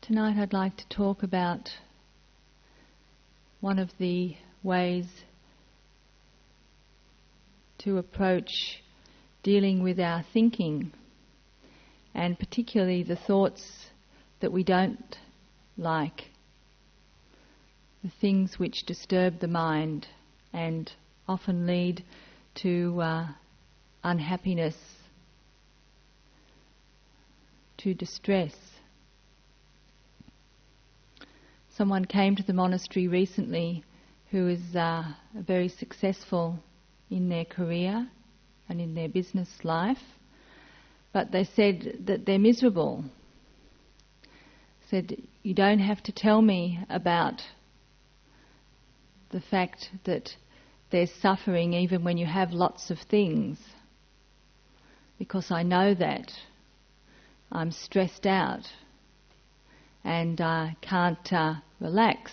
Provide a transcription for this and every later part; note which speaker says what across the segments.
Speaker 1: Tonight I'd like to talk about one of the ways to approach dealing with our thinking, and particularly the thoughts that we don't like, the things which disturb the mind and often lead to unhappiness, to distress. Someone came to the monastery recently who is very successful in their career and in their business life, but they said that they're miserable. Said, you don't have to tell me about the fact that there's suffering even when you have lots of things, because I know that. I'm stressed out and can't relax.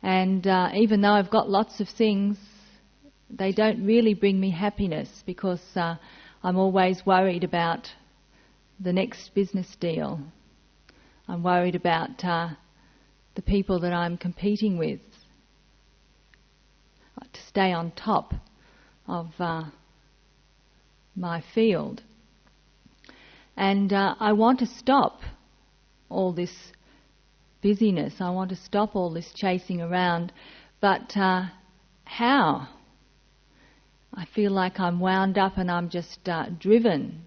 Speaker 1: And even though I've got lots of things, they don't really bring me happiness, because I'm always worried about the next business deal. I'm worried about the people that I'm competing with, to stay on top of my field. And I want to stop all this busyness. I want to stop all this chasing around. But how? I feel like I'm wound up and I'm just driven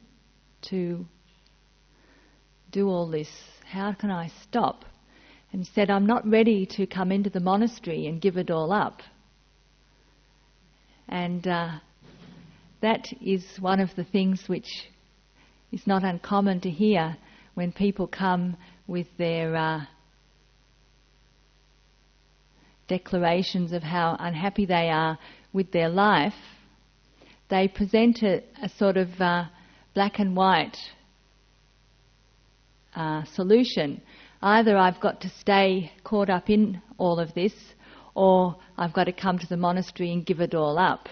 Speaker 1: to do all this. How can I stop? And he said, I'm not ready to come into the monastery and give it all up. And that is one of the things which is not uncommon to hear when people come with their declarations of how unhappy they are with their life. They present a sort of black and white solution. Either I've got to stay caught up in all of this, or I've got to come to the monastery and give it all up.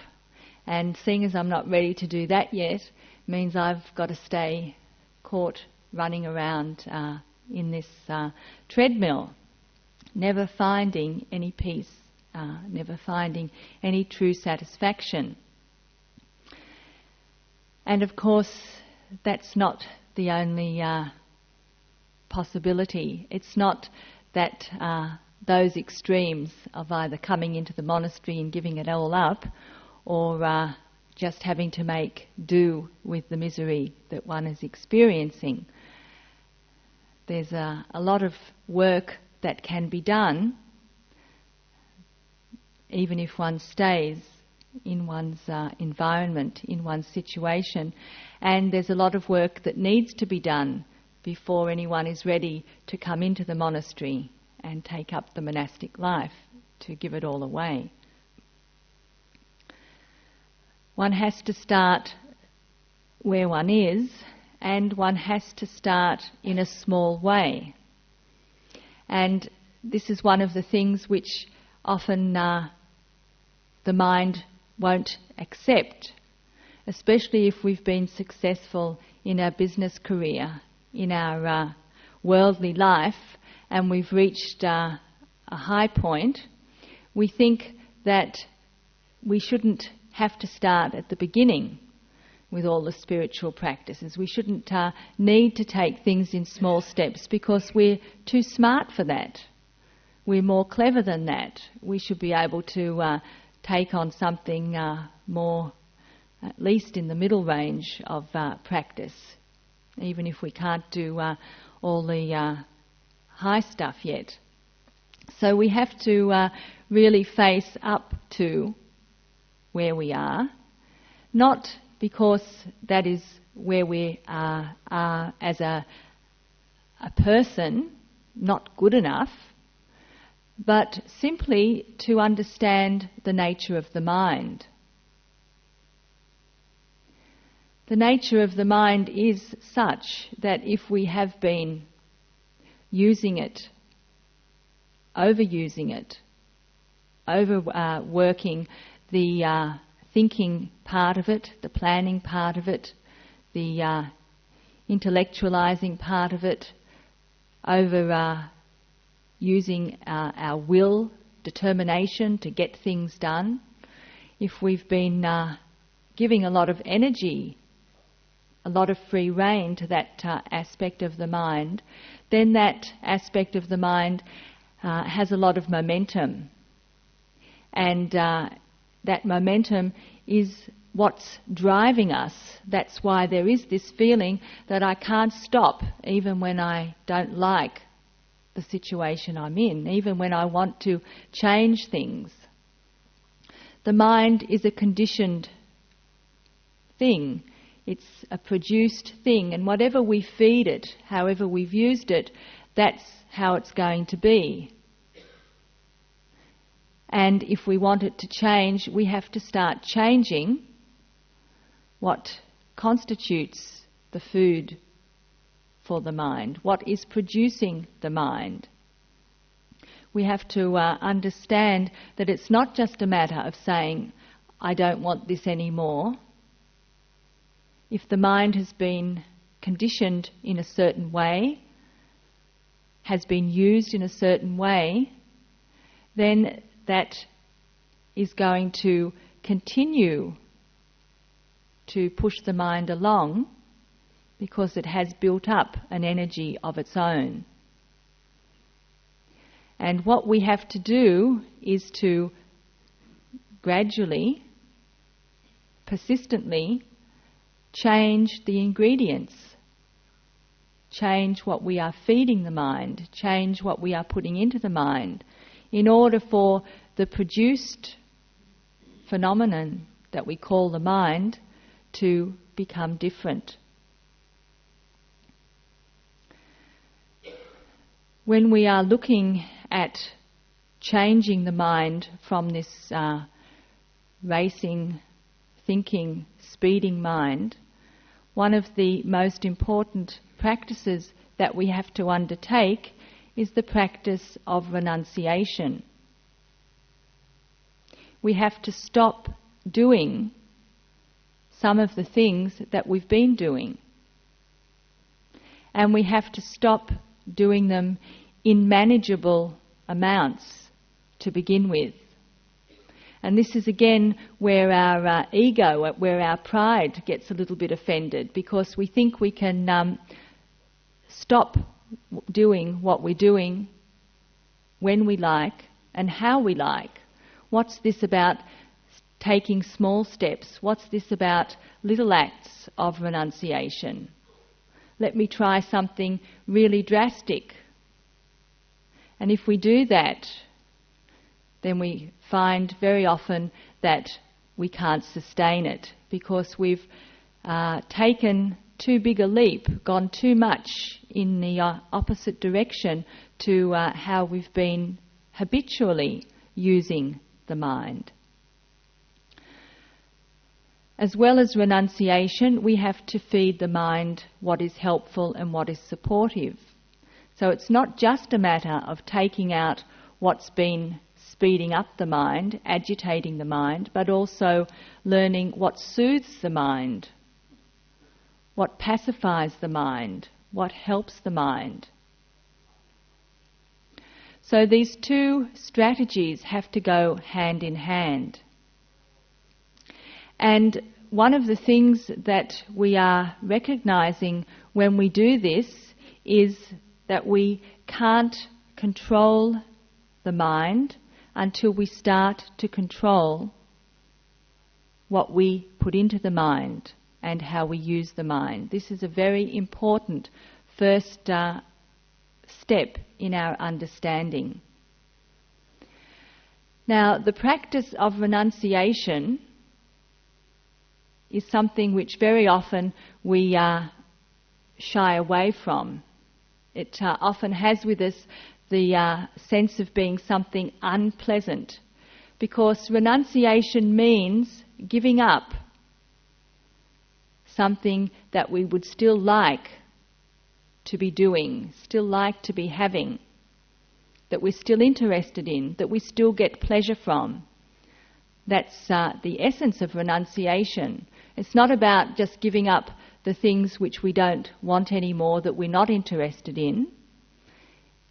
Speaker 1: And seeing as I'm not ready to do that yet, means I've got to stay caught running around in this treadmill, never finding any peace, never finding any true satisfaction. And of course, that's not the only possibility. It's not that those extremes of either coming into the monastery and giving it all up, or just having to make do with the misery that one is experiencing. There's a lot of work that can be done, even if one stays in one's environment, in one's situation. And there's a lot of work that needs to be done before anyone is ready to come into the monastery and take up the monastic life, to give it all away. One has to start where one is, and one has to start in a small way. And this is one of the things which often the mind won't accept, especially if we've been successful in our business career, in our worldly life, and we've reached a high point. We think that we shouldn't have to start at the beginning with all the spiritual practices. We shouldn't need to take things in small steps, because we're too smart for that. We're more clever than that. We should be able to take on something more, at least in the middle range of practice, even if we can't do all the high stuff yet. So we have to really face up to where we are, not because that is where we are as a person, not good enough, but simply to understand the nature of the mind. The nature of the mind is such that if we have been using it, overusing it, overworking the thinking part of it, the planning part of it, the intellectualizing part of it, over using our will, determination to get things done, if we've been giving a lot of energy, a lot of free rein to that aspect of the mind, then that aspect of the mind has a lot of momentum. And that momentum is what's driving us. That's why there is this feeling that I can't stop even when I don't like the situation I'm in, even when I want to change things. The mind is a conditioned thing. It's a produced thing, and whatever we feed it, however we've used it, that's how it's going to be. And if we want it to change, we have to start changing what constitutes the food for the mind, what is producing the mind. We have to understand that it's not just a matter of saying, I don't want this anymore. If the mind has been conditioned in a certain way, has been used in a certain way, then that is going to continue to push the mind along because it has built up an energy of its own. And what we have to do is to gradually, persistently, change the ingredients, change what we are feeding the mind, change what we are putting into the mind, in order for the produced phenomenon that we call the mind to become different. When we are looking at changing the mind from this racing, thinking, speeding mind, one of the most important practices that we have to undertake is the practice of renunciation. We have to stop doing some of the things that we've been doing. And we have to stop doing them in manageable amounts to begin with. And this is again where our ego, where our pride gets a little bit offended, because we think we can stop doing what we're doing when we like and how we like. What's this about taking small steps? What's this about little acts of renunciation? Let me try something really drastic. And if we do that, then we find very often that we can't sustain it, because we've taken too big a leap, gone too much in the opposite direction to how we've been habitually using the mind. As well as renunciation, we have to feed the mind what is helpful and what is supportive. So it's not just a matter of taking out what's been speeding up the mind, agitating the mind, but also learning what soothes the mind, what pacifies the mind, what helps the mind. So these two strategies have to go hand in hand. And one of the things that we are recognizing when we do this is that we can't control the mind until we start to control what we put into the mind and how we use the mind. This is a very important first step in our understanding. Now, the practice of renunciation is something which very often we shy away from. It often has with us the sense of being something unpleasant, because renunciation means giving up something that we would still like to be doing, still like to be having, that we're still interested in, that we still get pleasure from. That's the essence of renunciation. It's not about just giving up the things which we don't want anymore, that we're not interested in.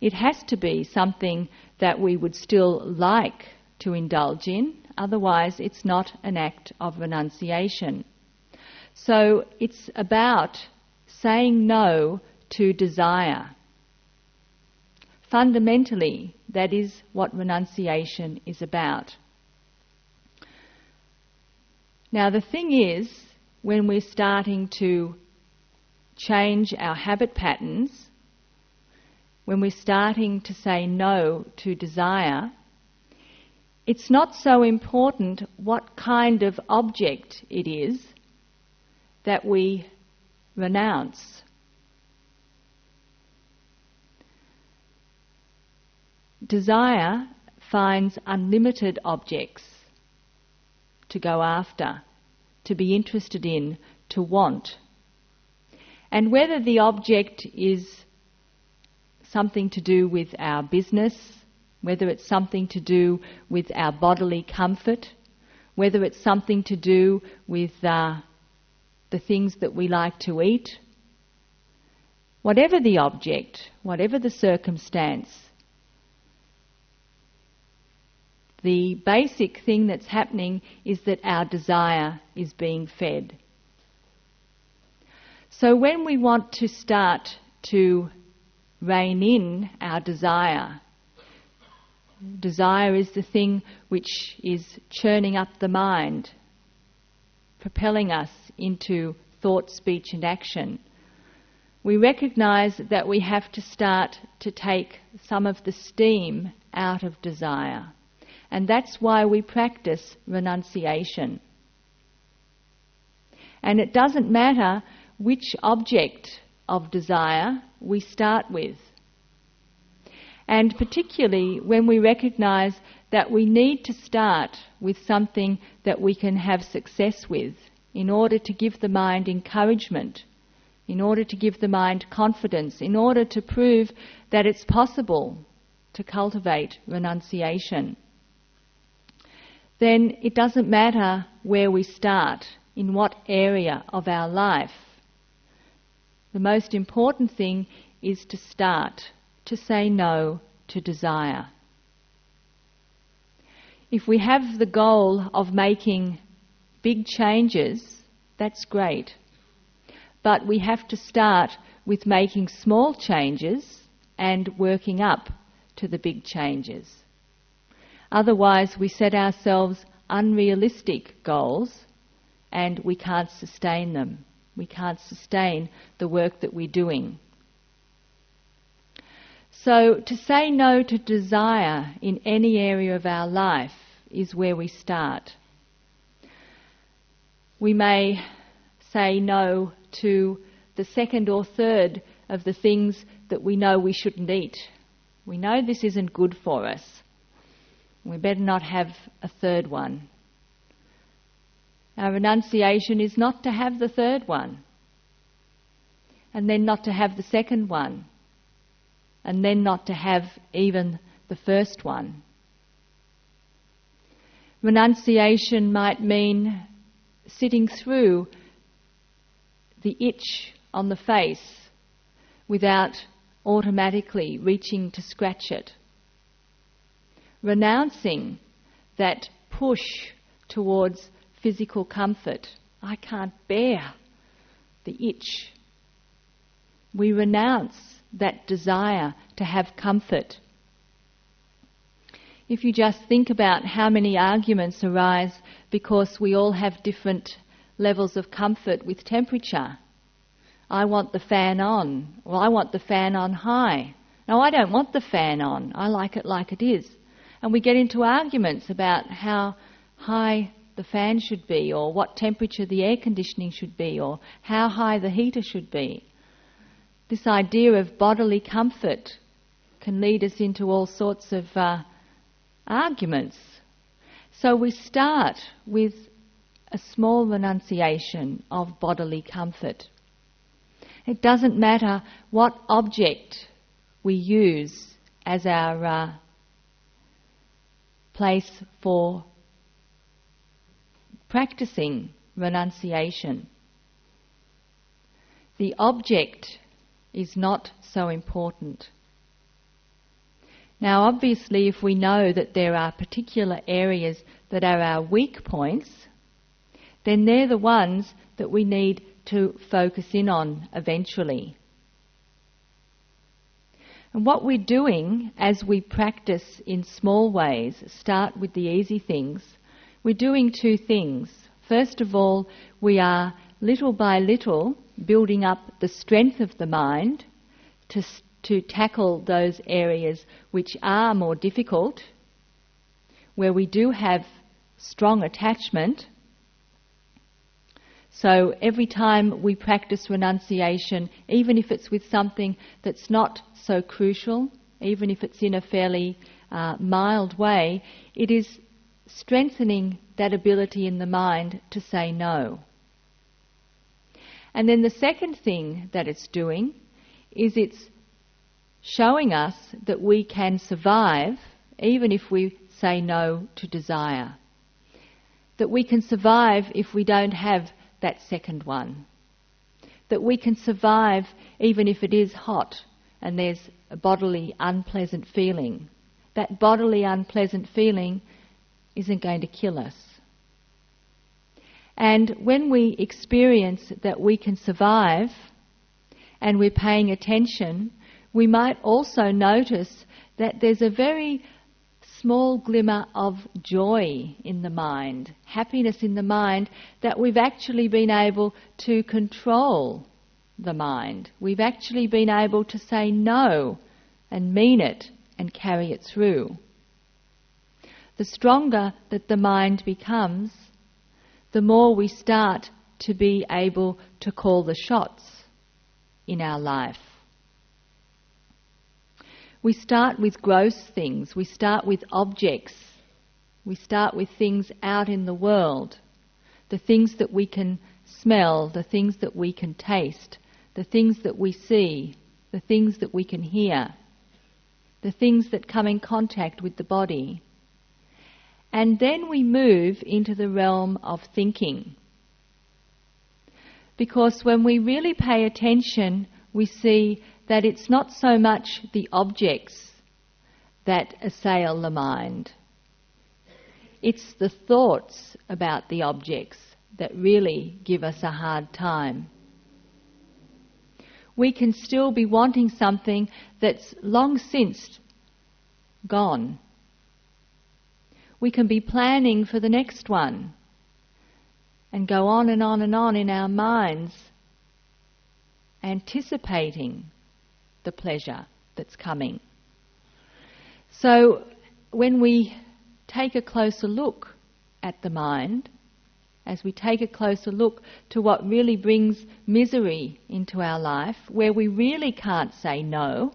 Speaker 1: it has to be something that we would still like to indulge in, otherwise it's not an act of renunciation. So it's about saying no to desire. Fundamentally, that is what renunciation is about. Now the thing is, when we're starting to change our habit patterns, when we're starting to say no to desire, it's not so important what kind of object it is that we renounce. Desire finds unlimited objects to go after, to be interested in, to want. And whether the object is something to do with our business, whether it's something to do with our bodily comfort, whether it's something to do with the things that we like to eat, whatever the object, whatever the circumstance, the basic thing that's happening is that our desire is being fed. So when we want to start to rein in our desire, desire is the thing which is churning up the mind, propelling us into thought, speech and action. We recognise that we have to start to take some of the steam out of desire. And that's why we practice renunciation. And it doesn't matter which object of desire we start with. And particularly when we recognise that we need to start with something that we can have success with in order to give the mind encouragement, in order to give the mind confidence, in order to prove that it's possible to cultivate renunciation, then it doesn't matter where we start, in what area of our life. The most important thing is to start, to say no to desire. If we have the goal of making big changes, that's great. But we have to start with making small changes and working up to the big changes. Otherwise, we set ourselves unrealistic goals and we can't sustain them. We can't sustain the work that we're doing. So, to say no to desire in any area of our life is where we start. We may say no to the second or third of the things that we know we shouldn't eat. We know this isn't good for us. We better not have a third one. Our renunciation is not to have the third one, and then not to have the second one, and then not to have even the first one. Renunciation might mean sitting through the itch on the face without automatically reaching to scratch it. Renouncing that push towards physical comfort. I can't bear the itch. We renounce that desire to have comfort. If you just think about how many arguments arise because we all have different levels of comfort with temperature. I want the fan on. Well, I want the fan on high. No, I don't want the fan on. I like it is. And we get into arguments about how high the fan should be, or what temperature the air conditioning should be, or how high the heater should be. This idea of bodily comfort can lead us into all sorts of arguments. So we start with a small renunciation of bodily comfort. It doesn't matter what object we use as our place for practicing renunciation. The object is not so important. Now obviously if we know that there are particular areas that are our weak points, then they're the ones that we need to focus in on eventually. And what we're doing as we practice in small ways, start with the easy things, we're doing two things. First of all, we are little by little building up the strength of the mind to tackle those areas which are more difficult, where we do have strong attachment. So every time we practice renunciation, even if it's with something that's not so crucial, even if it's in a fairly mild way, it is strengthening that ability in the mind to say no. And then the second thing that it's doing is it's showing us that we can survive even if we say no to desire. That we can survive if we don't have that second one. That we can survive even if it is hot and there's a bodily unpleasant feeling. That bodily unpleasant feeling isn't going to kill us. And when we experience that we can survive and we're paying attention, we might also notice that there's a very small glimmer of joy in the mind, happiness in the mind, that we've actually been able to control the mind. We've actually been able to say no and mean it and carry it through. The stronger that the mind becomes, the more we start to be able to call the shots in our life. We start with gross things, we start with objects, we start with things out in the world, the things that we can smell, the things that we can taste, the things that we see, the things that we can hear, the things that come in contact with the body. And then we move into the realm of thinking. Because when we really pay attention, we see that it's not so much the objects that assail the mind. It's the thoughts about the objects that really give us a hard time. We can still be wanting something that's long since gone. We can be planning for the next one and go on and on and on in our minds, anticipating the pleasure that's coming. So when we take a closer look at the mind, as we take a closer look to what really brings misery into our life, where we really can't say no,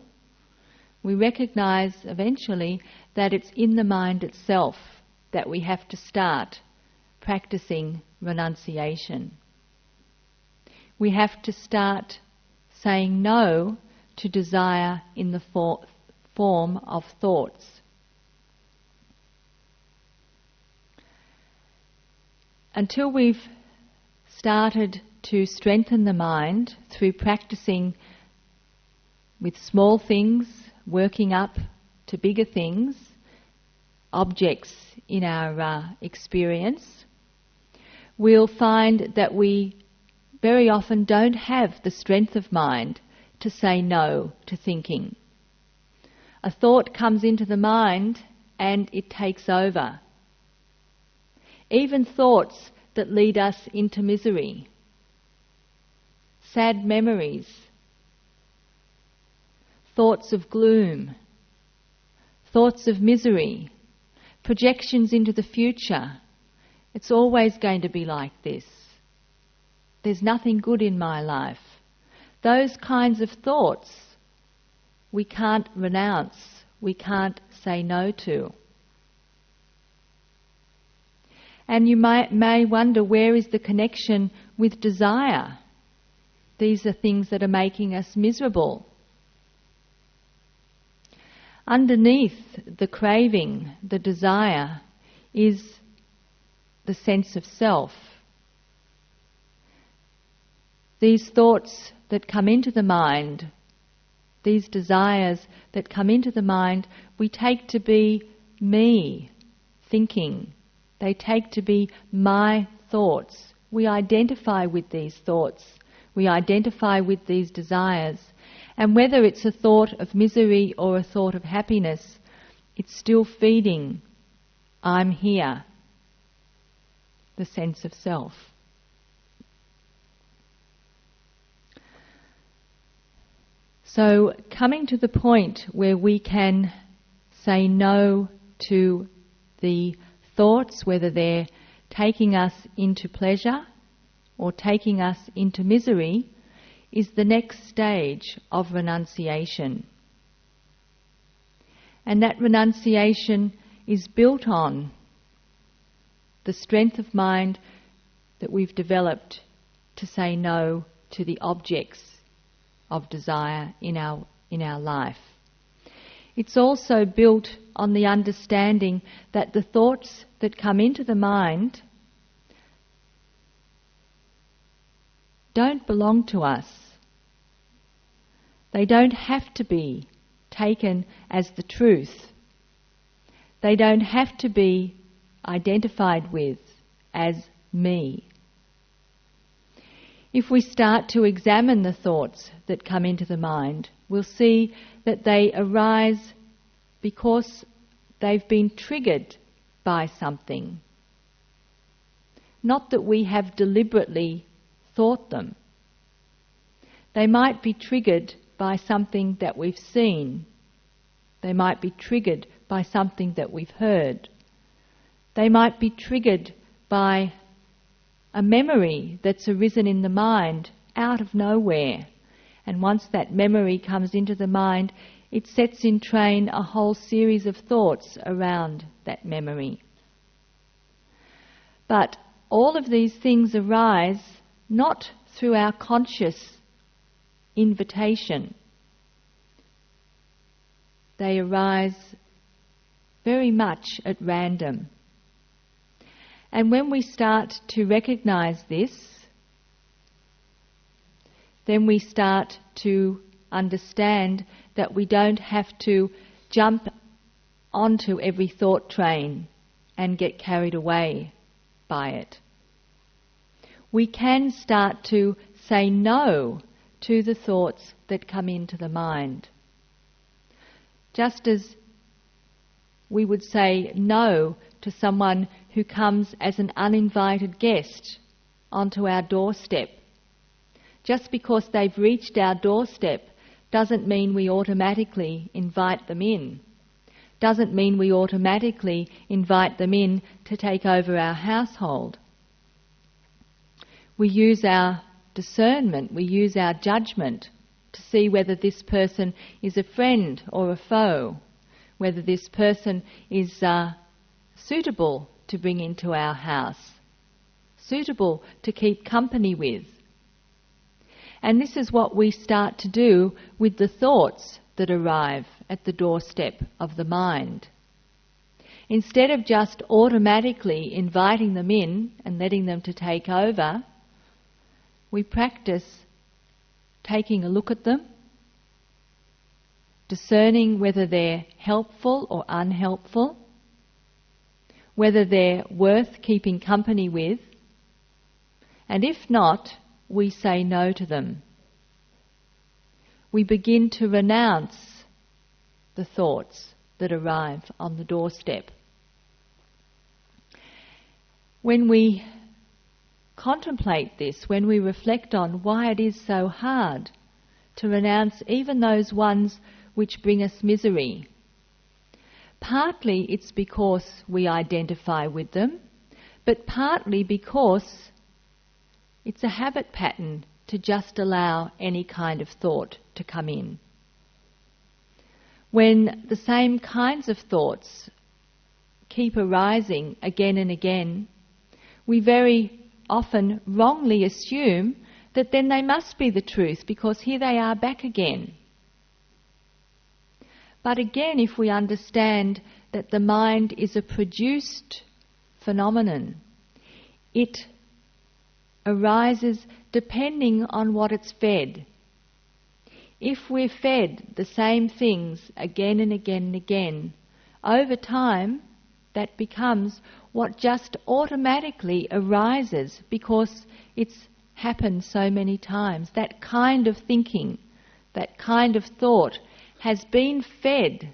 Speaker 1: we recognise eventually that it's in the mind itself that we have to start practicing renunciation. We have to start saying no to desire in the form of thoughts. Until we've started to strengthen the mind through practicing with small things, working up to bigger things, objects in our experience, we'll find that we very often don't have the strength of mind to say no to thinking. A thought comes into the mind and it takes over. Even thoughts that lead us into misery, sad memories, thoughts of gloom, thoughts of misery, projections into the future. It's always going to be like this. There's nothing good in my life. Those kinds of thoughts we can't renounce, we can't say no to. And you may wonder, where is the connection with desire? These are things that are making us miserable. Underneath the craving, the desire, is the sense of self. These thoughts that come into the mind, these desires that come into the mind, we take to be me thinking. They take to be my thoughts. We identify with these thoughts. We identify with these desires. And whether it's a thought of misery or a thought of happiness, it's still feeding, I'm here, the sense of self. So coming to the point where we can say no to the thoughts, whether they're taking us into pleasure or taking us into misery, is the next stage of renunciation. And that renunciation is built on the strength of mind that we've developed to say no to the objects of desire in our life. It's also built on the understanding that the thoughts that come into the mind don't belong to us. They don't have to be taken as the truth. They don't have to be identified with as me. If we start to examine the thoughts that come into the mind, we'll see that they arise because they've been triggered by something. Not that we have deliberately thought them. They might be triggered by something that we've seen. They might be triggered by something that we've heard. They might be triggered by a memory that's arisen in the mind out of nowhere. And once that memory comes into the mind, it sets in train a whole series of thoughts around that memory. But all of these things arise not through our conscious invitation. They arise very much at random. And when we start to recognize this, then we start to understand that we don't have to jump onto every thought train and get carried away by it. We can start to say no to the thoughts that come into the mind. Just as we would say no to someone who comes as an uninvited guest onto our doorstep. Just because they've reached our doorstep doesn't mean we automatically invite them in. Doesn't mean we automatically invite them in to take over our household. We use our discernment, we use our judgment to see whether this person is a friend or a foe, whether this person is suitable to bring into our house, suitable to keep company with. And this is what we start to do with the thoughts that arrive at the doorstep of the mind. Instead of just automatically inviting them in and letting them to take over, we practice taking a look at them, discerning whether they're helpful or unhelpful, whether they're worth keeping company with, and if not, we say no to them. We begin to renounce the thoughts that arrive on the doorstep. When we contemplate this, when we reflect on why it is so hard to renounce even those ones which bring us misery, partly it's because we identify with them, but partly because it's a habit pattern to just allow any kind of thought to come in. When the same kinds of thoughts keep arising again and again, we very often wrongly assume that then they must be the truth because here they are back again. But again, if we understand that the mind is a produced phenomenon, it arises depending on what it's fed. if we're fed the same things again and again and again, over time that becomes what just automatically arises because it's happened so many times. That kind of thinking, that kind of thought has been fed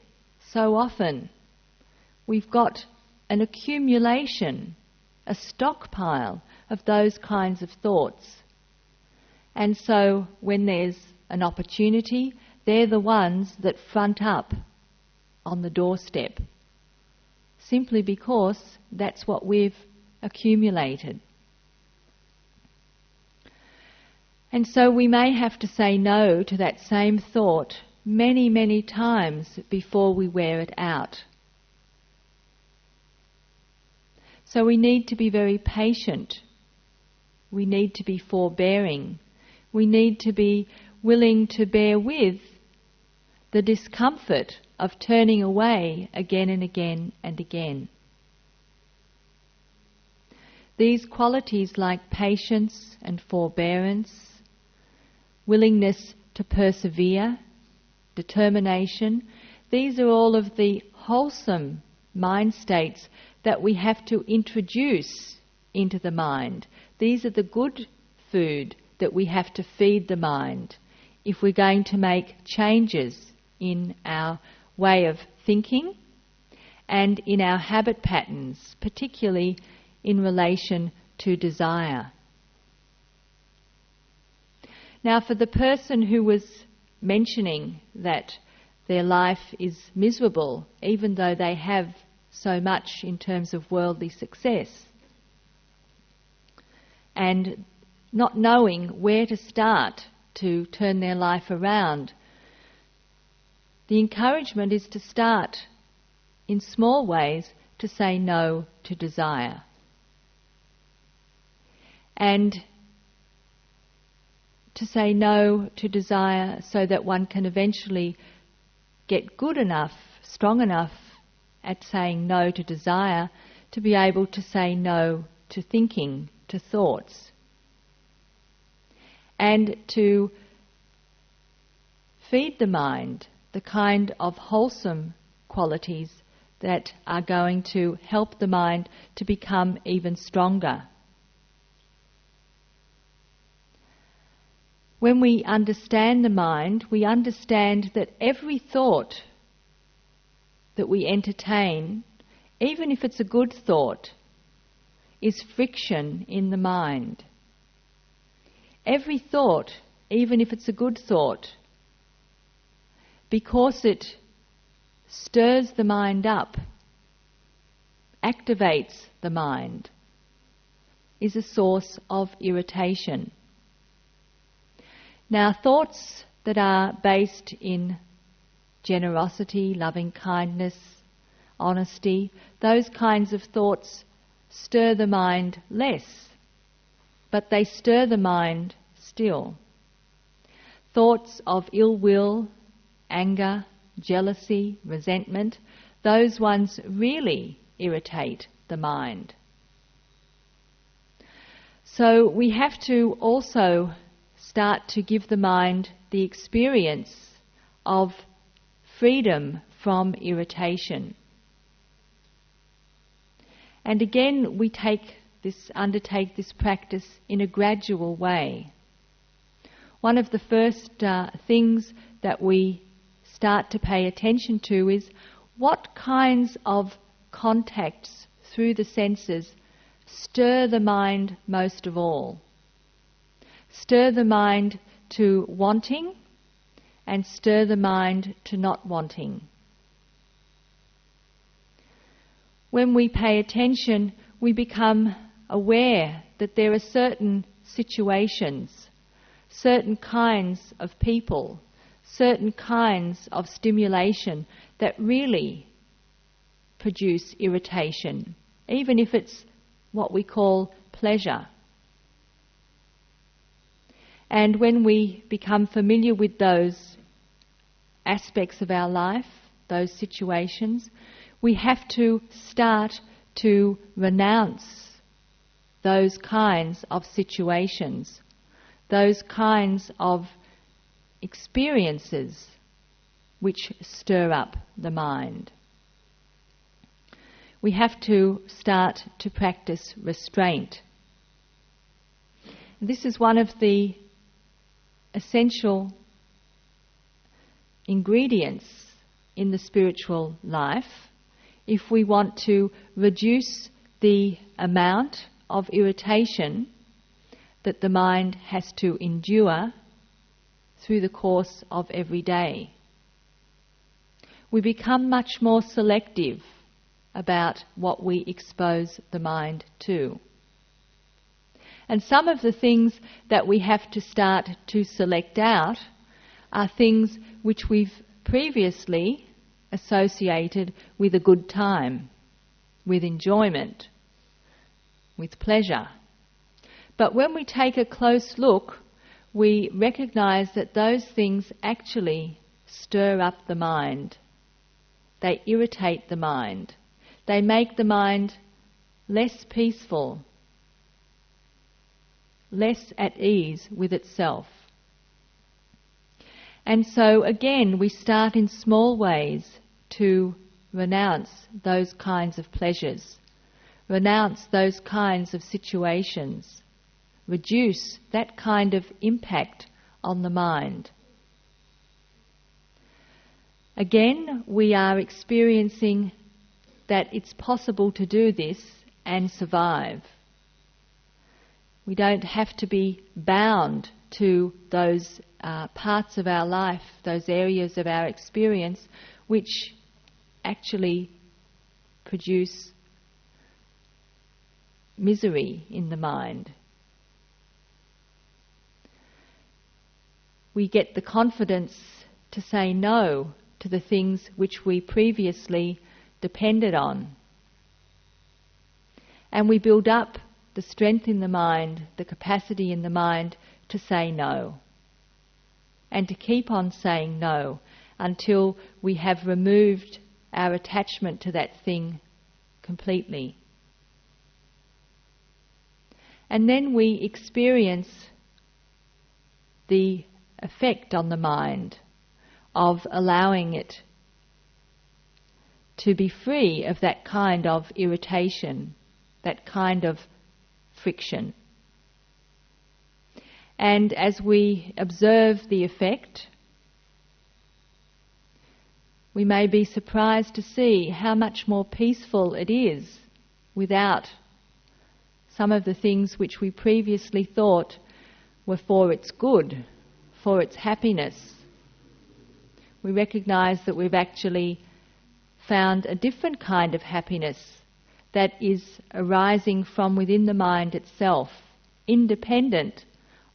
Speaker 1: so often. We've got an accumulation, a stockpile of those kinds of thoughts. And so when there's an opportunity, they're the ones that front up on the doorstep, simply because that's what we've accumulated. And so we may have to say no to that same thought many, many times before we wear it out. So we need to be very patient. We need to be forbearing. We need to be willing to bear with the discomfort of turning away again and again and again. These qualities like patience and forbearance, willingness to persevere, determination, these are all of the wholesome mind states that we have to introduce into the mind. These are the good food that we have to feed the mind if we're going to make changes in our way of thinking and in our habit patterns, particularly in relation to desire. Now, for the person who was mentioning that their life is miserable, even though they have so much in terms of worldly success, and not knowing where to start to turn their life around, the encouragement is to start in small ways to say no to desire. And to say no to desire so that one can eventually get good enough, strong enough at saying no to desire to be able to say no to thinking, to thoughts. And to feed the mind the kind of wholesome qualities that are going to help the mind to become even stronger. When we understand the mind, we understand that every thought that we entertain, even if it's a good thought, is friction in the mind. Every thought, even if it's a good thought, because it stirs the mind up, activates the mind, is a source of irritation. Now, thoughts that are based in generosity, loving kindness, honesty, those kinds of thoughts stir the mind less, but they stir the mind still. Thoughts of ill will, anger, jealousy, resentment, those ones really irritate the mind. So we have to also start to give the mind the experience of freedom from irritation. And again, we undertake this practice in a gradual way. One of the first things that we start to pay attention to is what kinds of contacts through the senses stir the mind most of all. Stir the mind to wanting and stir the mind to not wanting. When we pay attention, we become aware that there are certain situations, certain kinds of people, certain kinds of stimulation that really produce irritation, even if it's what we call pleasure. And when we become familiar with those aspects of our life, those situations, we have to start to renounce those kinds of situations, those kinds of experiences which stir up the mind. We have to start to practice restraint. This is one of the essential ingredients in the spiritual life if we want to reduce the amount of irritation that the mind has to endure through the course of every day. We become much more selective about what we expose the mind to. And some of the things that we have to start to select out are things which we've previously associated with a good time, with enjoyment, with pleasure. But when we take a close look, we recognise that those things actually stir up the mind. They irritate the mind. They make the mind less peaceful, less at ease with itself. And so again, we start in small ways to renounce those kinds of pleasures, renounce those kinds of situations, reduce that kind of impact on the mind. Again, we are experiencing that it's possible to do this and survive. We don't have to be bound to those parts of our life, those areas of our experience which actually produce misery in the mind. We get the confidence to say no to the things which we previously depended on. And we build up the strength in the mind, the capacity in the mind to say no. And to keep on saying no until we have removed our attachment to that thing completely. And then we experience the effect on the mind of allowing it to be free of that kind of irritation, that kind of friction. And as we observe the effect, we may be surprised to see how much more peaceful it is without some of the things which we previously thought were for its good, for its happiness. We recognise that we've actually found a different kind of happiness that is arising from within the mind itself, independent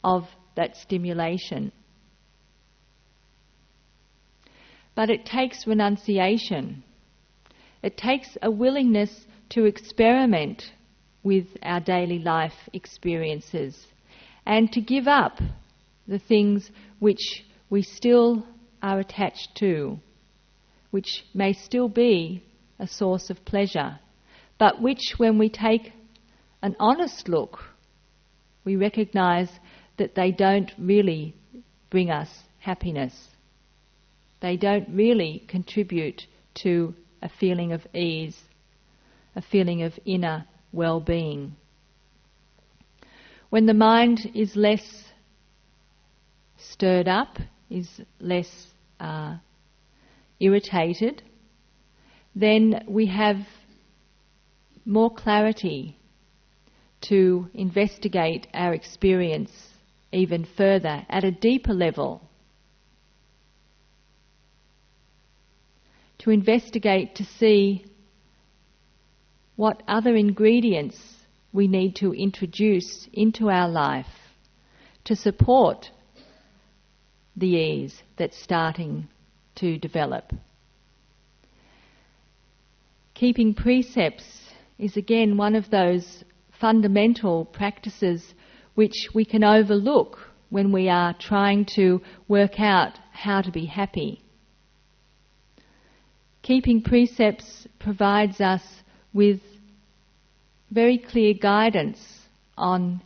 Speaker 1: of that stimulation. But it takes renunciation. It takes a willingness to experiment with our daily life experiences and to give up the things which we still are attached to, which may still be a source of pleasure, but which, when we take an honest look, we recognise that they don't really bring us happiness. They don't really contribute to a feeling of ease, a feeling of inner well-being. When the mind is less stirred up, is less irritated, then we have more clarity to investigate our experience even further, at a deeper level. To investigate to see what other ingredients we need to introduce into our life to support the ease that's starting to develop. Keeping precepts is again one of those fundamental practices which we can overlook when we are trying to work out how to be happy. Keeping precepts provides us with very clear guidance on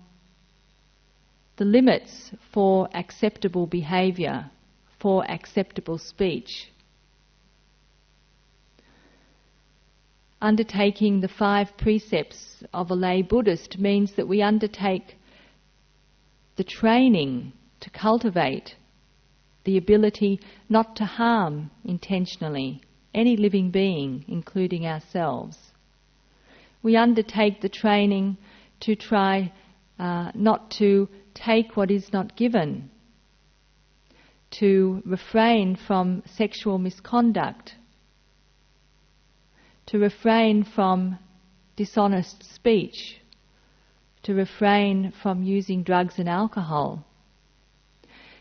Speaker 1: the limits for acceptable behaviour for acceptable speech. Undertaking the 5 precepts of a lay Buddhist means that we undertake the training to cultivate the ability not to harm intentionally any living being, including ourselves. We undertake the training to try not to take what is not given, to refrain from sexual misconduct, to refrain from dishonest speech, to refrain from using drugs and alcohol.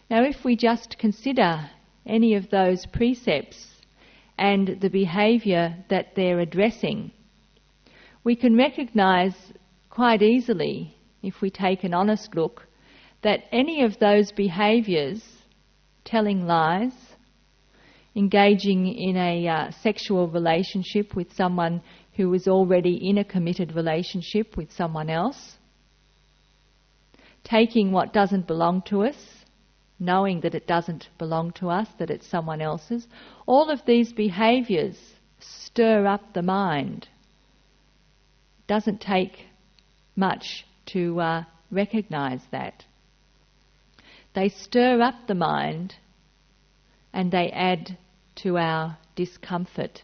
Speaker 1: Now, if we just consider any of those precepts and the behaviour that they're addressing, we can recognise quite easily, if we take an honest look, that any of those behaviours, telling lies, engaging in a sexual relationship with someone who is already in a committed relationship with someone else, taking what doesn't belong to us, knowing that it doesn't belong to us, that it's someone else's, all of these behaviours stir up the mind. It doesn't take much to recognise that. They stir up the mind and they add to our discomfort.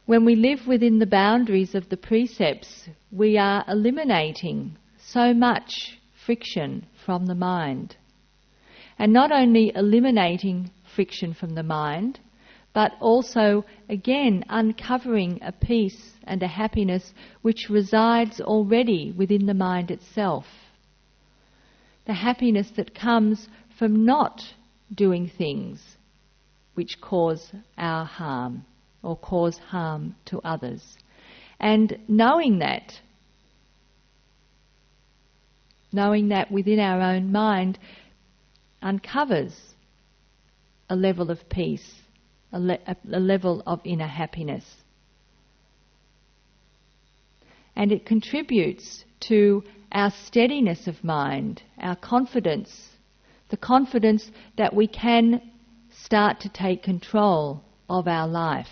Speaker 1: When we live within the boundaries of the precepts, we are eliminating so much friction from the mind. And not only eliminating friction from the mind, but also, again, uncovering a peace and a happiness which resides already within the mind itself. The happiness that comes from not doing things which cause our harm or cause harm to others. And knowing that within our own mind uncovers a level of peace, a level of inner happiness. And it contributes to our steadiness of mind, our confidence, the confidence that we can start to take control of our life.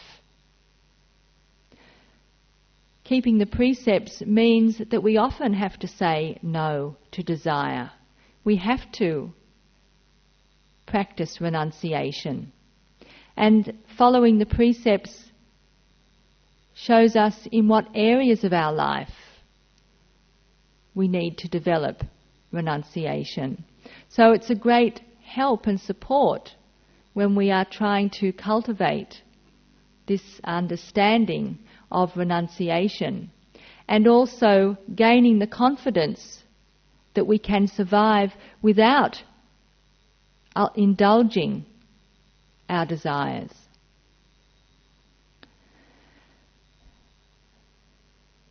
Speaker 1: Keeping the precepts means that we often have to say no to desire. We have to practice renunciation. And following the precepts shows us in what areas of our life we need to develop renunciation. So it's a great help and support when we are trying to cultivate this understanding of renunciation, and also gaining the confidence that we can survive without indulging our desires.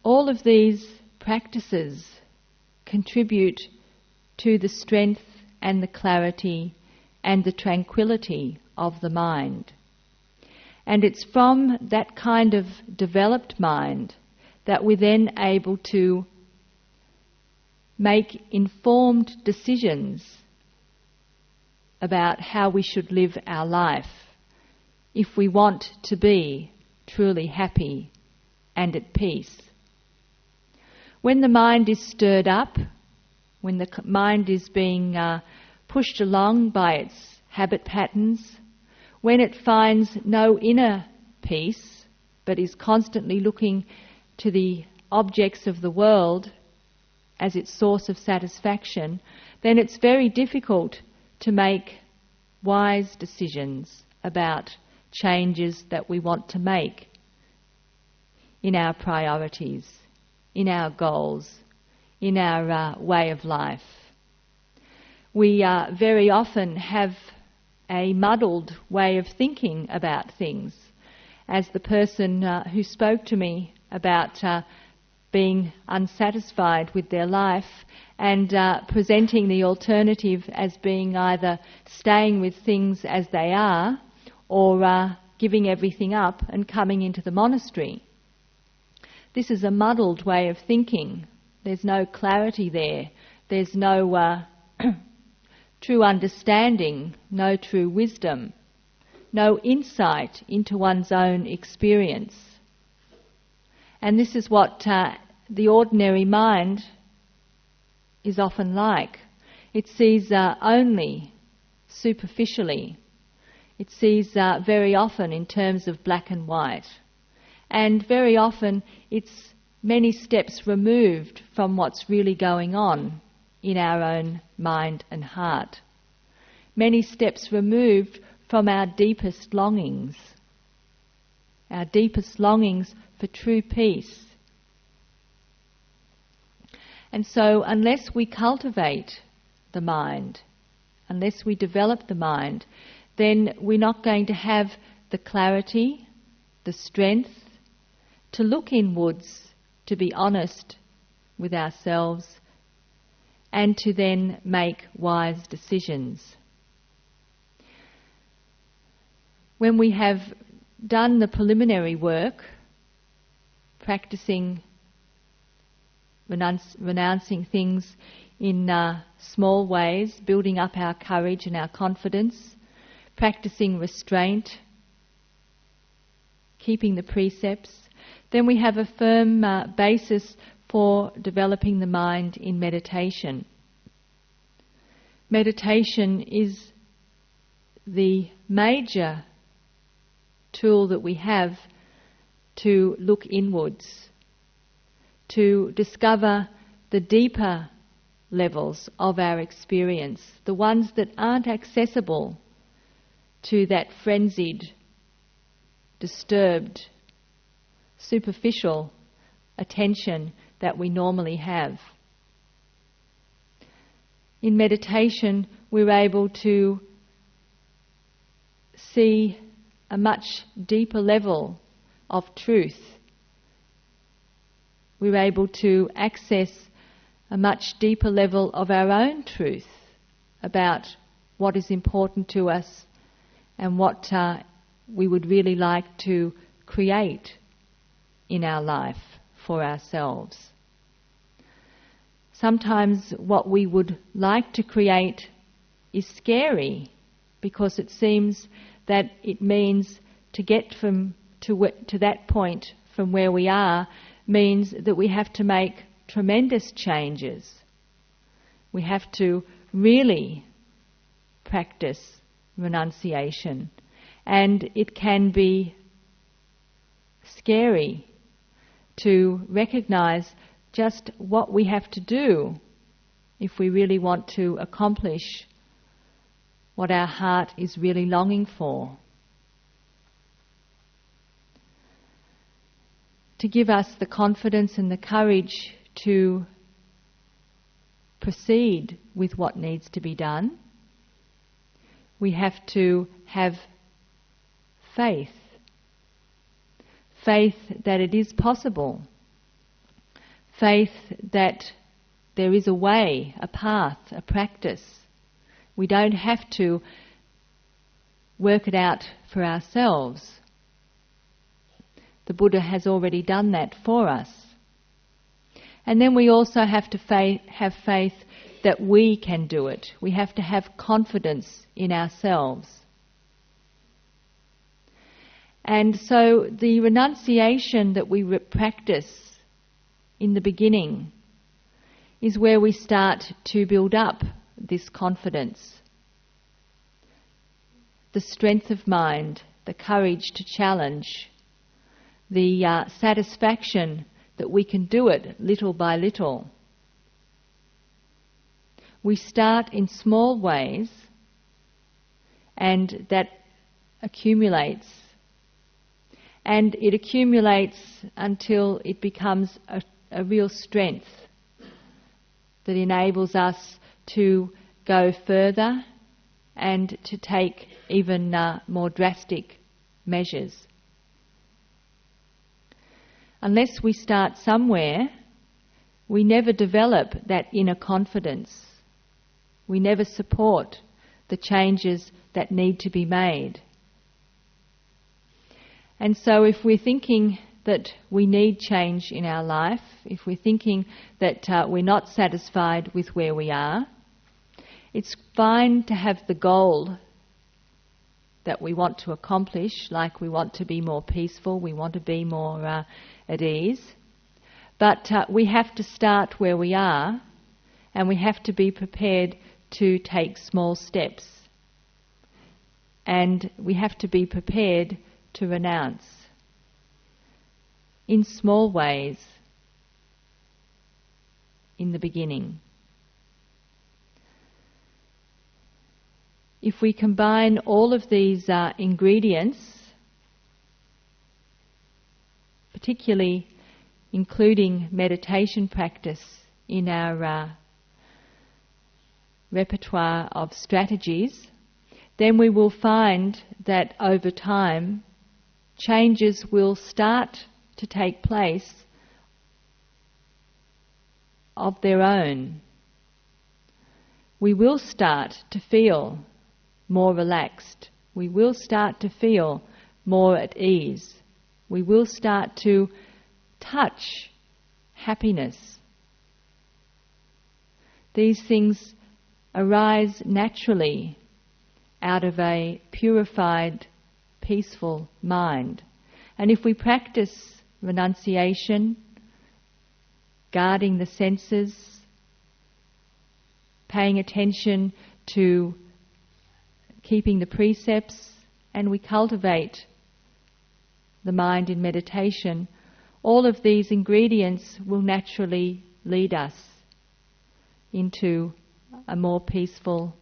Speaker 1: All of these practices contribute to the strength and the clarity and the tranquility of the mind. And it's from that kind of developed mind that we're then able to make informed decisions about how we should live our life if we want to be truly happy and at peace. When the mind is stirred up, when the mind is being pushed along by its habit patterns, when it finds no inner peace but is constantly looking to the objects of the world as its source of satisfaction, then it's very difficult to make wise decisions about changes that we want to make in our priorities, in our goals, in our way of life. We very often have a muddled way of thinking about things. As the person who spoke to me about being unsatisfied with their life and presenting the alternative as being either staying with things as they are or giving everything up and coming into the monastery. This is a muddled way of thinking. There's no clarity there. There's no true understanding, no true wisdom, no insight into one's own experience. And this is what the ordinary mind is often like. It sees only superficially. It sees very often in terms of black and white. And very often it's many steps removed from what's really going on in our own mind and heart. Many steps removed from our deepest longings for true peace. And so unless we cultivate the mind, unless we develop the mind, then we're not going to have the clarity, the strength to look inwards, to be honest with ourselves, and to then make wise decisions. When we have done the preliminary work, practicing renouncing things in small ways, building up our courage and our confidence, practicing restraint, keeping the precepts, then we have a firm basis for developing the mind in meditation. Meditation is the major tool that we have to look inwards, to discover the deeper levels of our experience, the ones that aren't accessible to that frenzied, disturbed, superficial attention that we normally have. In meditation, we're able to see a much deeper level of truth. We're able to access a much deeper level of our own truth about what is important to us and what we would really like to create in our life for ourselves. Sometimes what we would like to create is scary because it seems that it means to get to that point from where we are means that we have to make tremendous changes. We have to really practice renunciation, and it can be scary to recognize just what we have to do if we really want to accomplish what our heart is really longing for. To give us the confidence and the courage to proceed with what needs to be done, we have to have faith. Faith that it is possible. Faith that there is a way, a path, a practice. We don't have to work it out for ourselves. The Buddha has already done that for us. And then we also have to have faith that we can do it. We have to have confidence in ourselves. And so the renunciation that we practice in the beginning is where we start to build up this confidence, the strength of mind, the courage to challenge, the satisfaction that we can do it little by little. We start in small ways, and that accumulates. And it accumulates until it becomes a real strength that enables us to go further and to take even more drastic measures. Unless we start somewhere, we never develop that inner confidence. We never support the changes that need to be made. And so if we're thinking that we need change in our life, if we're thinking that we're not satisfied with where we are, It's fine to have the goal that we want to accomplish, like we want to be more peaceful, we want to be more at ease. But we have to start where we are, and we have to be prepared to take small steps. And we have to be prepared to renounce in small ways in the beginning. If we combine all of these ingredients, particularly including meditation practice in our repertoire of strategies, then we will find that over time changes will start to take place of their own. We will start to feel more relaxed. We will start to feel more at ease. We will start to touch happiness. These things arise naturally out of a purified, peaceful mind. And if we practice renunciation, guarding the senses, paying attention to keeping the precepts, and we cultivate the mind in meditation, all of these ingredients will naturally lead us into a more peaceful,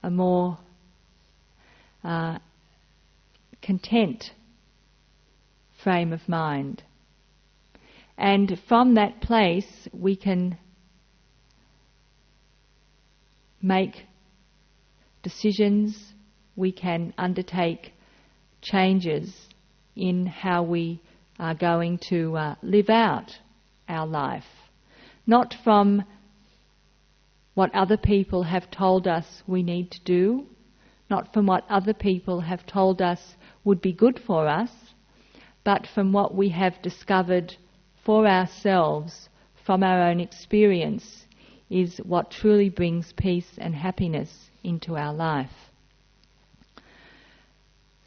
Speaker 1: a more content frame of mind. And from that place we can make decisions, we can undertake changes in how we are going to live out our life. Not from what other people have told us we need to do, not from what other people have told us would be good for us, but from what we have discovered for ourselves from our own experience is what truly brings peace and happiness into our life.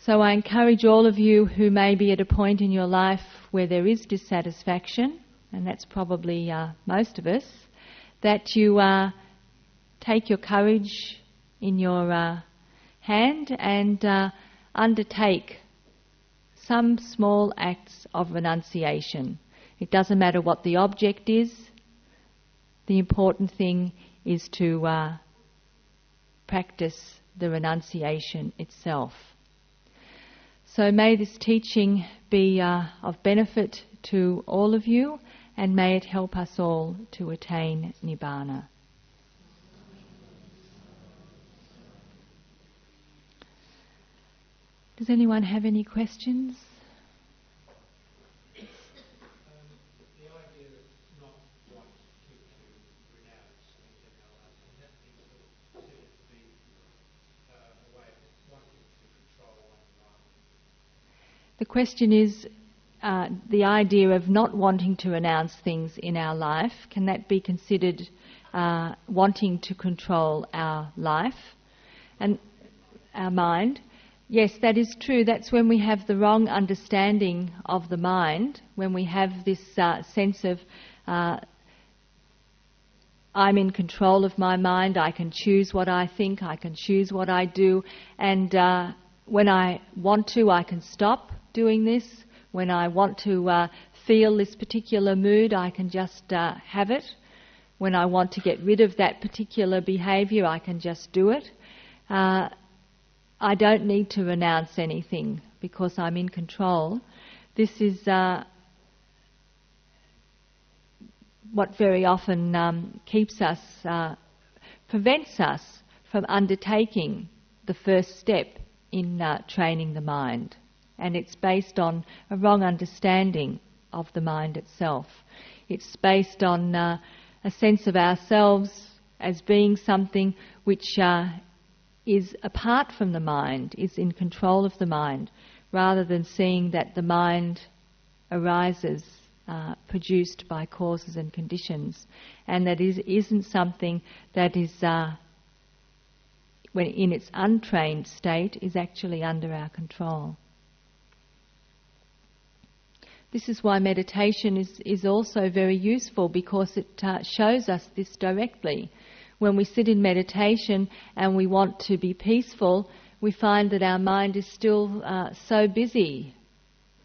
Speaker 1: So I encourage all of you who may be at a point in your life where there is dissatisfaction, and that's probably most of us, that you take your courage in your hand and undertake some small acts of renunciation. It doesn't matter what the object is. The important thing is to practice the renunciation itself. So may this teaching be of benefit to all of you, and may it help us all to attain Nibbana. Does anyone have any questions?
Speaker 2: The idea of not wanting to renounce things in our life, and that being sort of considered to be a way of wanting to control one's mind.
Speaker 1: The question is the idea of not wanting to renounce things in our life. Can that be considered wanting to control our life and our mind? Yes, that is true. That's when we have the wrong understanding of the mind, when we have this sense of I'm in control of my mind, I can choose what I think, I can choose what I do, and when I want to, I can stop doing this. When I want to feel this particular mood, I can just have it. When I want to get rid of that particular behaviour, I can just do it. I don't need to renounce anything because I'm in control. This is what very often keeps us, prevents us from undertaking the first step in training the mind. And it's based on a wrong understanding of the mind itself. It's based on a sense of ourselves as being something which is apart from the mind, is in control of the mind, rather than seeing that the mind arises produced by causes and conditions, and that isn't something that is, when in its untrained state, is actually under our control. This is why meditation is also very useful, because it shows us this directly. When we sit in meditation and we want to be peaceful, we find that our mind is still so busy.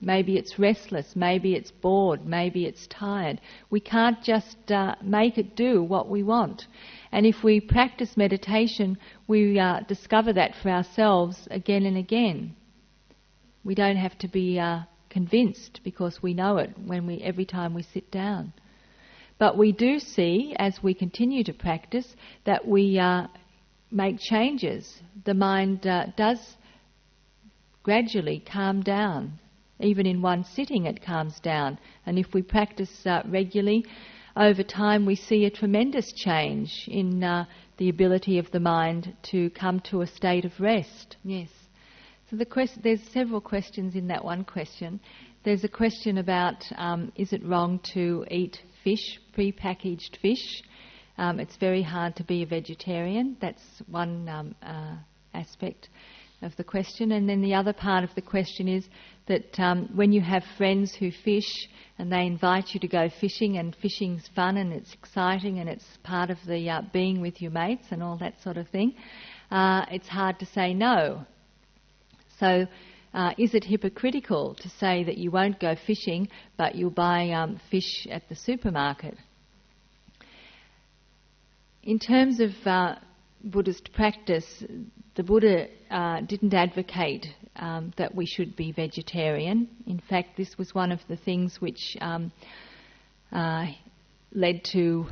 Speaker 1: Maybe it's restless, maybe it's bored, maybe it's tired. We can't just make it do what we want. And if we practice meditation, we discover that for ourselves again and again. We don't have to be convinced, because we know it every time we sit down. But we do see, as we continue to practice, that we make changes. The mind does gradually calm down. Even in one sitting it calms down. And if we practice regularly, over time we see a tremendous change in the ability of the mind to come to a state of rest. Yes. So there's several questions in that one question. There's a question about is it wrong to eat fish, pre-packaged fish? It's very hard to be a vegetarian. That's one aspect of the question. And then the other part of the question is that when you have friends who fish and they invite you to go fishing, and fishing's fun and it's exciting and it's part of the being with your mates and all that sort of thing, it's hard to say no. So is it hypocritical to say that you won't go fishing but you'll buy fish at the supermarket? In terms of Buddhist practice, the Buddha didn't advocate that we should be vegetarian. In fact, this was one of the things which led to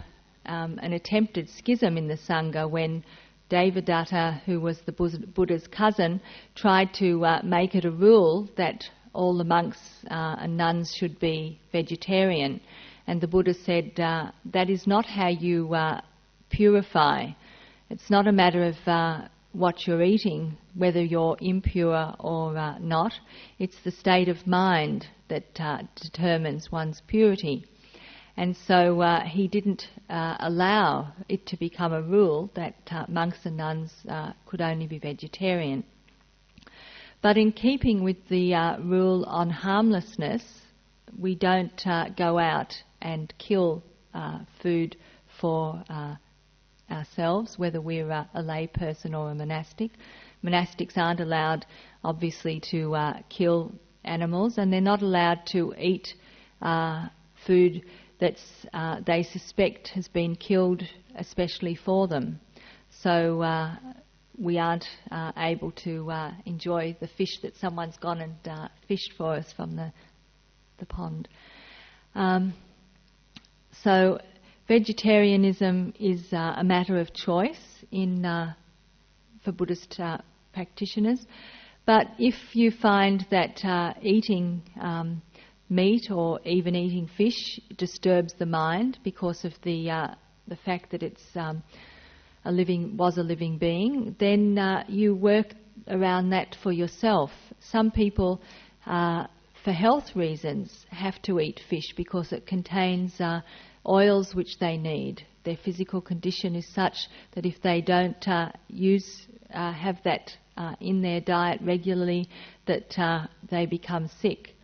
Speaker 1: an attempted schism in the Sangha, when Devadatta, who was the Buddha's cousin, tried to make it a rule that all the monks and nuns should be vegetarian. And the Buddha said, that is not how you purify. It's not a matter of what you're eating, whether you're impure or not. It's the state of mind that determines one's purity. And so he didn't allow it to become a rule that monks and nuns could only be vegetarian. But in keeping with the rule on harmlessness, we don't go out and kill food for ourselves, whether we're a lay person or a monastic. Monastics aren't allowed, obviously, to kill animals, and they're not allowed to eat food that they suspect has been killed especially for them. So we aren't able to enjoy the fish that someone's gone and fished for us from the pond. So vegetarianism is a matter of choice for Buddhist practitioners. But if you find that eating meat or even eating fish disturbs the mind because of the fact that it's a living being, then you work around that for yourself. Some people, for health reasons, have to eat fish because it contains oils which they need. Their physical condition is such that if they don't have that in their diet regularly, that they become sick.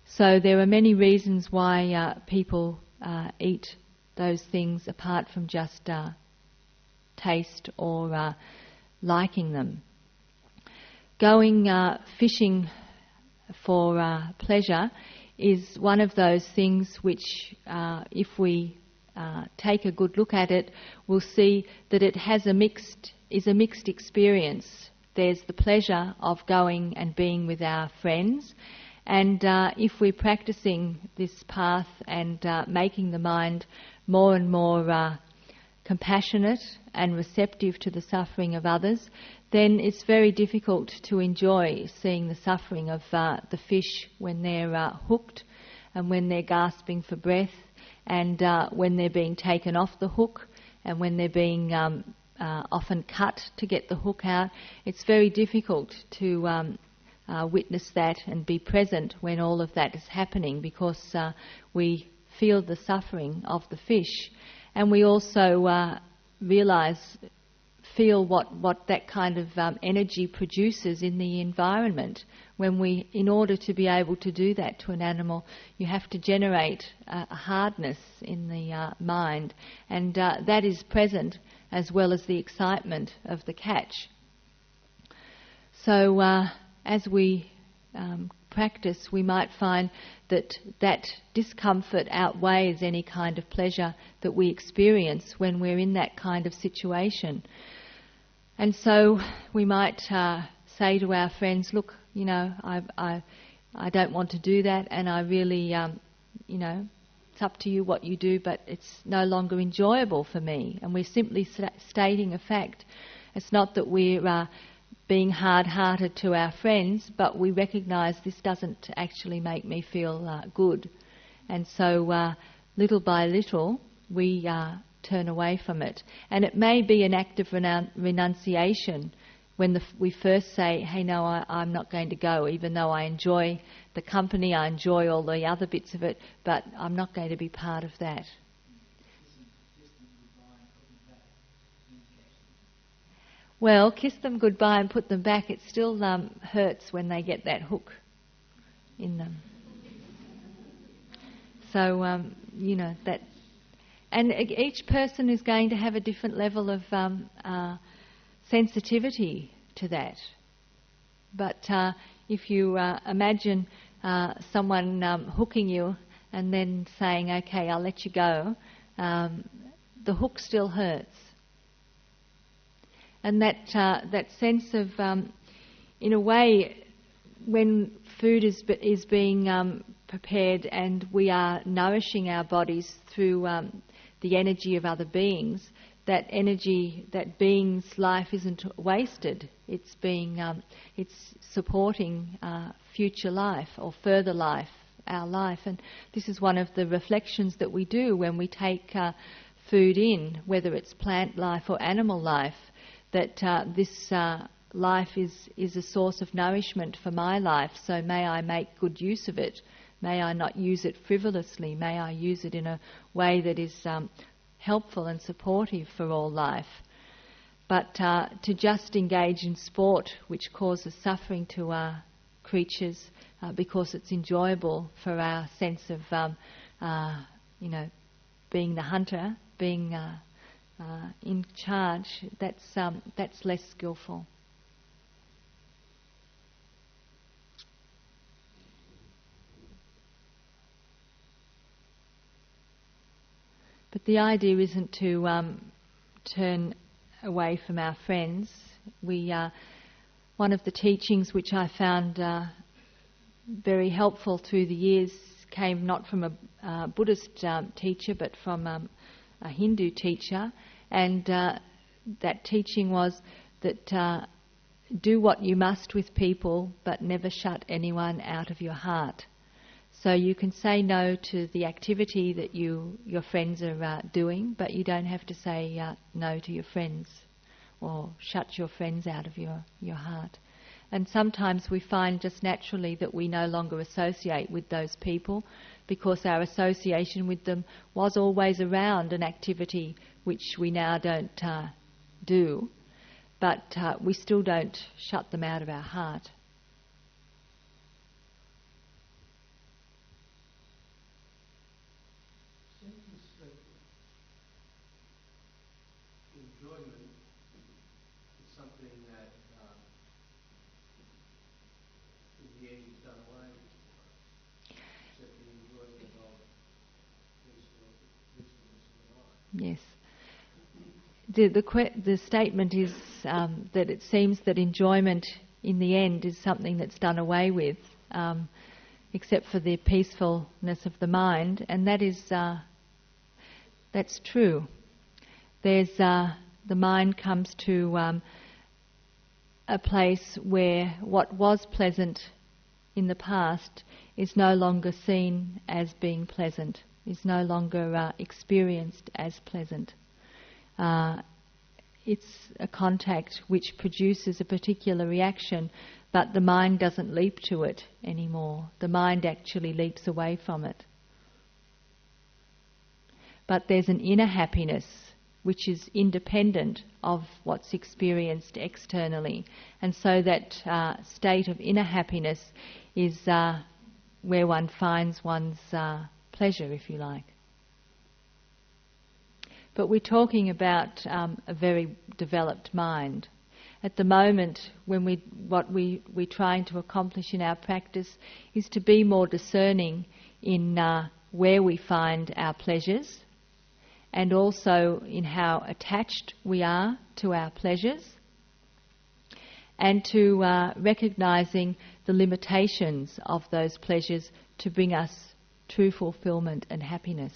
Speaker 1: So there are many reasons why people eat those things apart from just taste or liking them. Going fishing for pleasure is one of those things which, if we take a good look at it, we'll see that it is a mixed experience. There's the pleasure of going and being with our friends, and if we're practicing this path and making the mind more and more compassionate and receptive to the suffering of others, then it's very difficult to enjoy seeing the suffering of the fish when they're hooked and when they're gasping for breath, and when they're being taken off the hook, and when they're being often cut to get the hook out. It's very difficult to witness that and be present when all of that is happening, because we feel the suffering of the fish, and we also feel what that kind of energy produces in the environment. When we, in order to be able to do that to an animal, you have to generate a hardness in the mind, and that is present as well as the excitement of the catch. So as we practice, we might find that discomfort outweighs any kind of pleasure that we experience when we're in that kind of situation. And so we might say to our friends, look, I don't want to do that, and I really, it's up to you what you do, but it's no longer enjoyable for me. And we're simply stating a fact. It's not that we're being hard-hearted to our friends, but we recognise this doesn't actually make me feel good. And so little by little we turn away from it. And it may be an act of renunciation when we first say, hey, no, I'm not going to go, even though I enjoy the company, I enjoy all the other bits of it, but I'm not going to be part of that. Well, kiss them goodbye and put them back. It still hurts when they get that hook in them. So, that. And each person is going to have a different level of sensitivity to that. But if you imagine someone hooking you and then saying, okay, I'll let you go, the hook still hurts. And that sense of, in a way, when food is being prepared and we are nourishing our bodies through the energy of other beings, that energy, that being's life isn't wasted. It's supporting future life or further life, our life. And this is one of the reflections that we do when we take food in, whether it's plant life or animal life, that this life is a source of nourishment for my life, so may I make good use of it. May I not use it frivolously. May I use it in a way that is helpful and supportive for all life. But to just engage in sport which causes suffering to our creatures because it's enjoyable for our sense of being the hunter, being in charge, that's less skillful. But the idea isn't to turn away from our friends. One of the teachings which I found very helpful through the years came not from a Buddhist teacher, but from a Hindu teacher, and that teaching was that do what you must with people, but never shut anyone out of your heart. So you can say no to the activity that your friends are doing, but you don't have to say no to your friends or shut your friends out of your heart. And sometimes we find just naturally that we no longer associate with those people because our association with them was always around an activity which we now don't do, but we still don't shut them out of our heart.
Speaker 2: Enjoyment is something that in the end is done away with, except the enjoyment of peacefulness in the mind.
Speaker 1: Yes. The statement is that it seems that enjoyment in the end is something that's done away with, except for the peacefulness of the mind, and that's true. There's the mind comes to a place where what was pleasant in the past is no longer seen as being pleasant, is no longer experienced as pleasant. It's a contact which produces a particular reaction, but the mind doesn't leap to it anymore. The mind actually leaps away from it. but there's an inner happiness which is independent of what's experienced externally. And so that state of inner happiness is where one finds one's pleasure, if you like. But we're talking about a very developed mind. At the moment, when what we're trying to accomplish in our practice is to be more discerning in where we find our pleasures, and also in how attached we are to our pleasures, and to recognising the limitations of those pleasures to bring us true fulfilment and happiness.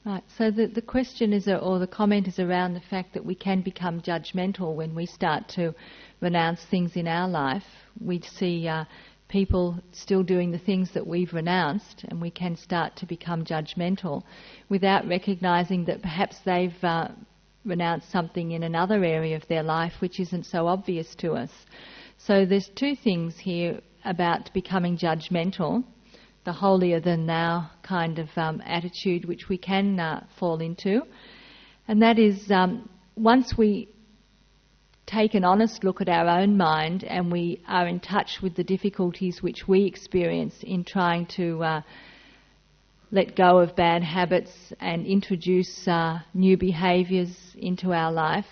Speaker 1: Right, so the question is, or the comment is around the fact that we can become judgmental when we start to renounce things in our life. We see people still doing the things that we've renounced, and we can start to become judgmental without recognising that perhaps they've renounced something in another area of their life which isn't so obvious to us. So there's two things here about becoming judgmental: the holier-than-thou kind of attitude which we can fall into. And that is, once we take an honest look at our own mind and we are in touch with the difficulties which we experience in trying to let go of bad habits and introduce new behaviours into our life,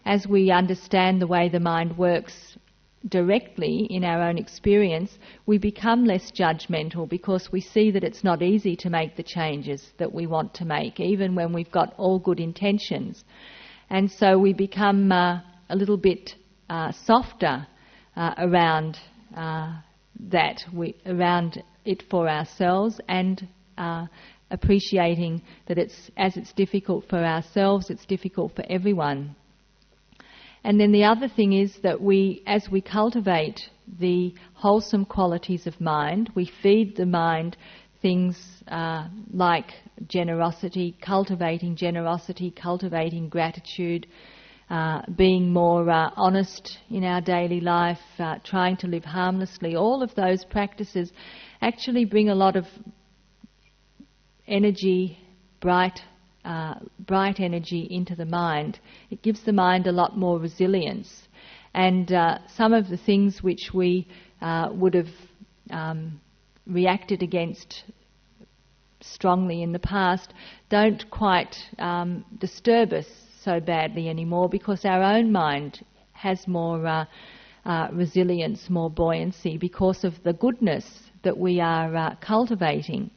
Speaker 1: as we understand the way the mind works directly in our own experience, we become less judgmental because we see that it's not easy to make the changes that we want to make, even when we've got all good intentions. And so we become a little bit softer around around it for ourselves, and appreciating that it's difficult for ourselves, it's difficult for everyone. And then the other thing is that as we cultivate the wholesome qualities of mind, we feed the mind things like generosity, cultivating gratitude, being more honest in our daily life, trying to live harmlessly. All of those practices actually bring a lot of energy, bright energy into the mind. It gives the mind a lot more resilience. And some of the things which we would have reacted against strongly in the past don't quite disturb us so badly anymore, because our own mind has more resilience, more buoyancy, because of the goodness that we are cultivating.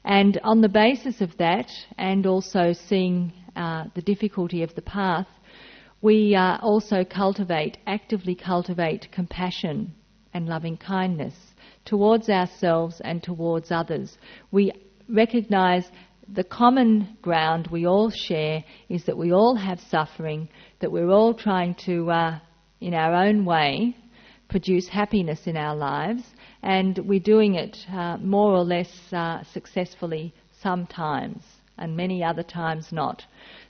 Speaker 1: And on the basis of that, and also seeing the difficulty of the path, we also actively cultivate compassion and loving kindness towards ourselves and towards others. We recognise the common ground we all share is that we all have suffering, that we're all trying to, in our own way, produce happiness in our lives, and we're doing it more or less successfully sometimes, and many other times not.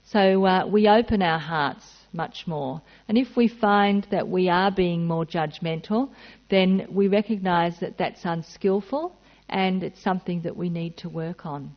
Speaker 1: So we open our hearts much more. And if we find that we are being more judgmental, then we recognise that that's unskillful and it's something that we need to work on.